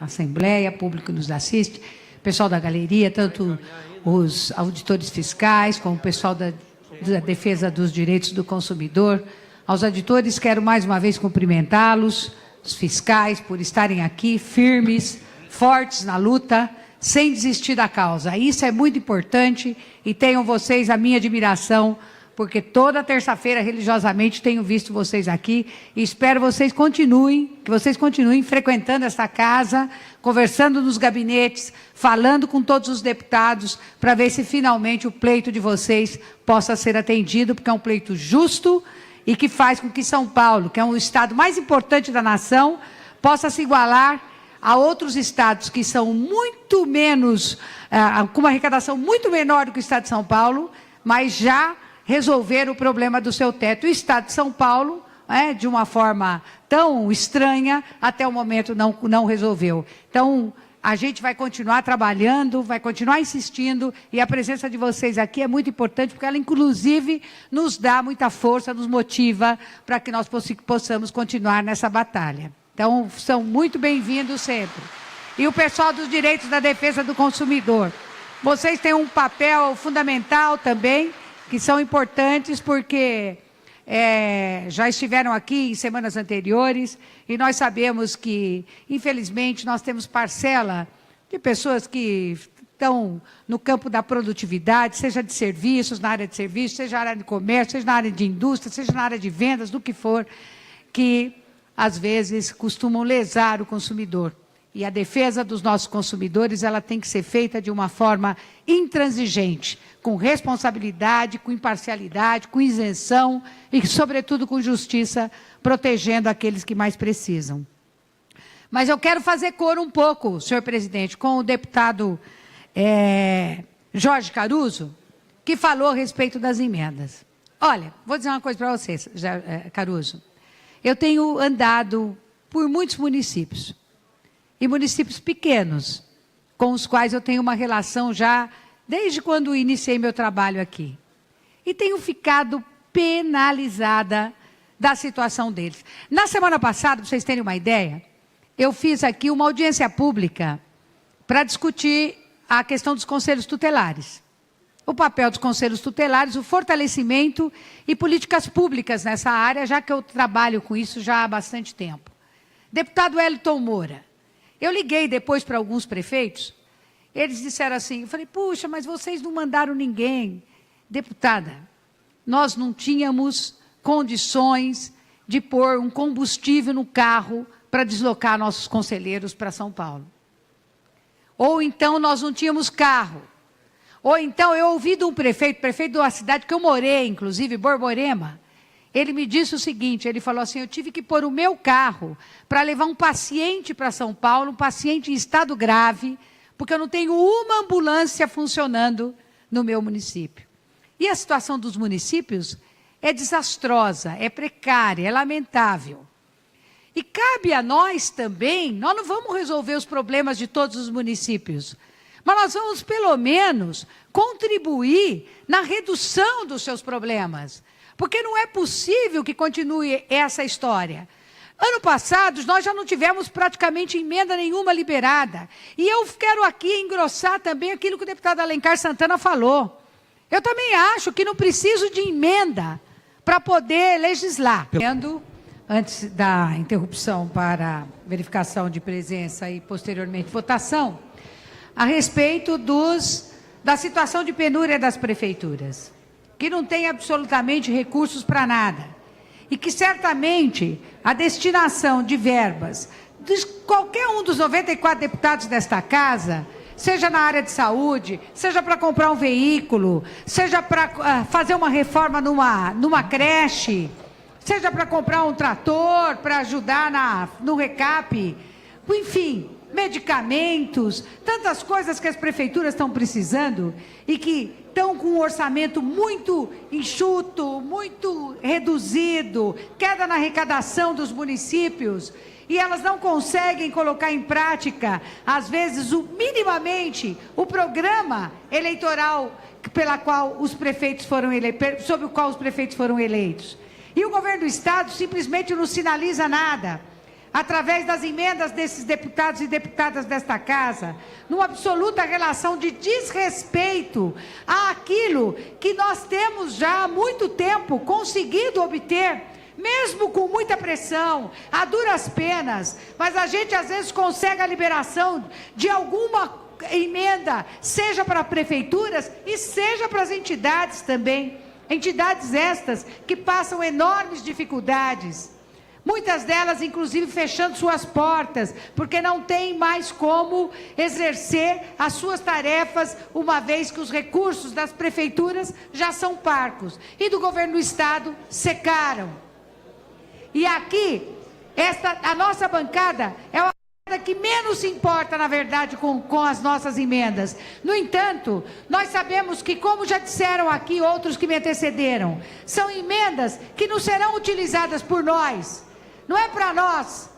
Assembleia, público que nos assiste, pessoal da galeria, tanto os auditores fiscais, como o pessoal da defesa dos direitos do consumidor. Aos auditores, quero mais uma vez cumprimentá-los, os fiscais, por estarem aqui firmes, fortes na luta, sem desistir da causa. Isso é muito importante e tenham vocês a minha admiração, porque toda terça-feira, religiosamente, tenho visto vocês aqui e espero que vocês continuem frequentando essa casa, conversando nos gabinetes, falando com todos os deputados, para ver se finalmente o pleito de vocês possa ser atendido, porque é um pleito justo e que faz com que São Paulo, que é um estado mais importante da nação, possa se igualar a outros estados que são muito menos, com uma arrecadação muito menor do que o estado de São Paulo, mas já resolver o problema do seu teto. O estado de São Paulo, de uma forma tão estranha, até o momento não resolveu. Então, a gente vai continuar trabalhando, vai continuar insistindo, e a presença de vocês aqui é muito importante, porque ela, inclusive, nos dá muita força, nos motiva para que nós possamos continuar nessa batalha. Então, são muito bem-vindos sempre. E o pessoal dos direitos da defesa do consumidor. Vocês têm um papel fundamental também, que são importantes porque já estiveram aqui em semanas anteriores e nós sabemos que, infelizmente, nós temos parcela de pessoas que estão no campo da produtividade, seja de serviços, na área de serviços, seja na área de comércio, seja na área de indústria, seja na área de vendas, do que for, que, às vezes, costumam lesar o consumidor. E a defesa dos nossos consumidores, ela tem que ser feita de uma forma intransigente, com responsabilidade, com imparcialidade, com isenção e, sobretudo, com justiça, protegendo aqueles que mais precisam. Mas eu quero fazer coro um pouco, senhor presidente, com o deputado Jorge Caruso, que falou a respeito das emendas. Olha, vou dizer uma coisa para vocês, Caruso. Eu tenho andado por muitos municípios, e municípios pequenos, com os quais eu tenho uma relação já desde quando iniciei meu trabalho aqui. E tenho ficado penalizada da situação deles. Na semana passada, para vocês terem uma ideia, eu fiz aqui uma audiência pública para discutir a questão dos conselhos tutelares. O papel dos conselhos tutelares, o fortalecimento e políticas públicas nessa área, já que eu trabalho com isso já há bastante tempo. Deputado Wellington Moura, eu liguei depois para alguns prefeitos, eles disseram assim, eu falei, puxa, mas vocês não mandaram ninguém. Deputada, nós não tínhamos condições de pôr um combustível no carro para deslocar nossos conselheiros para São Paulo. Ou então nós não tínhamos carro. Ou então eu ouvi de um prefeito de uma cidade que eu morei, inclusive, Borborema, ele me disse o seguinte, ele falou assim, eu tive que pôr o meu carro para levar um paciente para São Paulo, um paciente em estado grave, porque eu não tenho uma ambulância funcionando no meu município. E a situação dos municípios é desastrosa, é precária, é lamentável. E cabe a nós também, nós não vamos resolver os problemas de todos os municípios, mas nós vamos, pelo menos, contribuir na redução dos seus problemas. Porque não é possível que continue essa história. Ano passado, nós já não tivemos praticamente emenda nenhuma liberada. E eu quero aqui engrossar também aquilo que o deputado Alencar Santana falou. Eu também acho que não preciso de emenda para poder legislar. Antes da interrupção para verificação de presença e, posteriormente, votação, a respeito da situação de penúria das prefeituras, que não tem absolutamente recursos para nada, e que certamente a destinação de verbas de qualquer um dos 94 deputados desta casa, seja na área de saúde, seja para comprar um veículo, seja para fazer uma reforma numa creche, seja para comprar um trator, para ajudar no recap, enfim, medicamentos, tantas coisas que as prefeituras estão precisando e que estão com um orçamento muito enxuto, muito reduzido, queda na arrecadação dos municípios, e elas não conseguem colocar em prática, às vezes, minimamente, o programa eleitoral pela qual os prefeitos foram eleitos, sobre o qual os prefeitos foram eleitos. E o governo do Estado simplesmente não sinaliza nada. através das emendas desses deputados e deputadas desta casa, numa absoluta relação de desrespeito àquilo que nós temos já há muito tempo conseguido obter, mesmo com muita pressão, a duras penas, mas a gente às vezes consegue a liberação de alguma emenda, seja para prefeituras e seja para as entidades também, entidades estas que passam enormes dificuldades. Muitas delas, inclusive, fechando suas portas, porque não tem mais como exercer as suas tarefas, uma vez que os recursos das prefeituras já são parcos. E do governo do Estado secaram. E aqui, a nossa bancada é a bancada que menos se importa, na verdade, com as nossas emendas. No entanto, nós sabemos que, como já disseram aqui outros que me antecederam, são emendas que não serão utilizadas por nós. Não é para nós,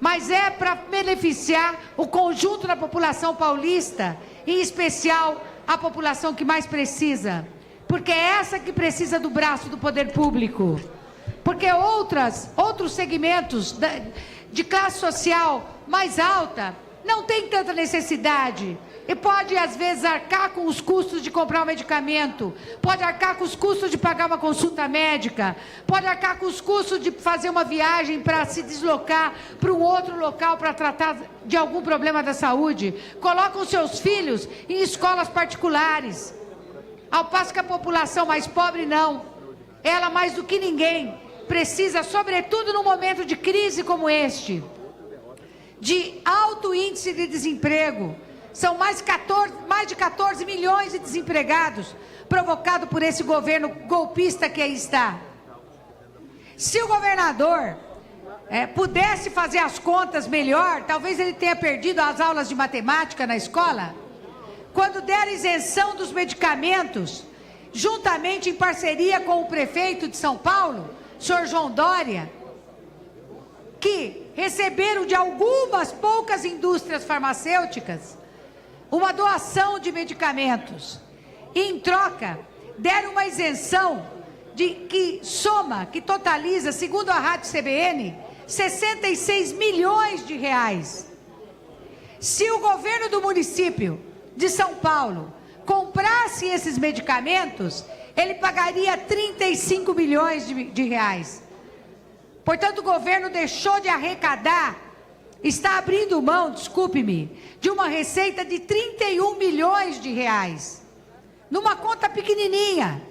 mas é para beneficiar o conjunto da população paulista, em especial a população que mais precisa, porque é essa que precisa do braço do poder público, porque outros segmentos de classe social mais alta não tem tanta necessidade e pode às vezes arcar com os custos de comprar um medicamento, pode arcar com os custos de pagar uma consulta médica, pode arcar com os custos de fazer uma viagem para se deslocar para um outro local para tratar de algum problema da saúde, colocam seus filhos em escolas particulares, ao passo que a população mais pobre não, ela mais do que ninguém precisa, sobretudo num momento de crise como este, de alto índice de desemprego. São mais de 14 milhões de desempregados, provocado por esse governo golpista que aí está. Se o governador pudesse fazer as contas melhor, talvez ele tenha perdido as aulas de matemática na escola, quando der isenção dos medicamentos, juntamente em parceria com o prefeito de São Paulo, senhor João Dória, que receberam de algumas poucas indústrias farmacêuticas uma doação de medicamentos, e em troca deram uma isenção que totaliza, segundo a Rádio CBN, 66 milhões de reais. Se o governo do município de São Paulo comprasse esses medicamentos, ele pagaria 35 milhões de reais. Portanto, o governo deixou de arrecadar, está abrindo mão, desculpe-me, de uma receita de 31 milhões de reais, numa conta pequenininha,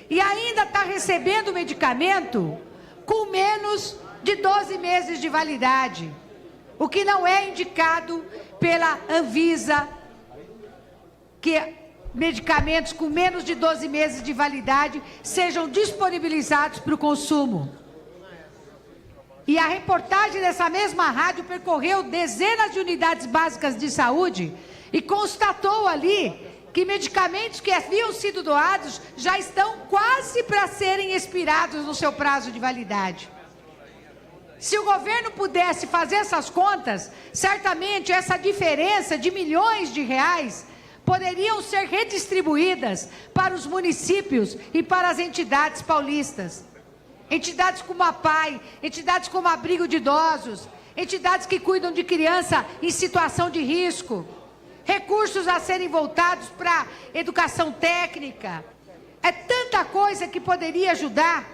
e ainda está recebendo medicamento com menos de 12 meses de validade, o que não é indicado pela Anvisa, que medicamentos com menos de 12 meses de validade sejam disponibilizados para o consumo. E a reportagem dessa mesma rádio percorreu dezenas de unidades básicas de saúde e constatou ali que medicamentos que haviam sido doados já estão quase para serem expirados no seu prazo de validade. Se o governo pudesse fazer essas contas, certamente essa diferença de milhões de reais poderiam ser redistribuídas para os municípios e para as entidades paulistas. Entidades como a PAI, entidades como abrigo de idosos, entidades que cuidam de criança em situação de risco, recursos a serem voltados para educação técnica. É tanta coisa que poderia ajudar.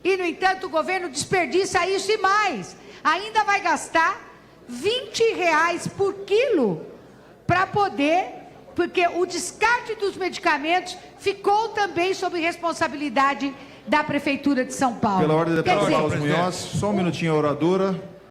E, no entanto, o governo desperdiça isso e mais. Ainda vai gastar R$20 por quilo para poder, porque o descarte dos medicamentos ficou também sob responsabilidade da Prefeitura de São Paulo. Pela ordem, deputado Carlos Munhoz, só um minutinho a oradora.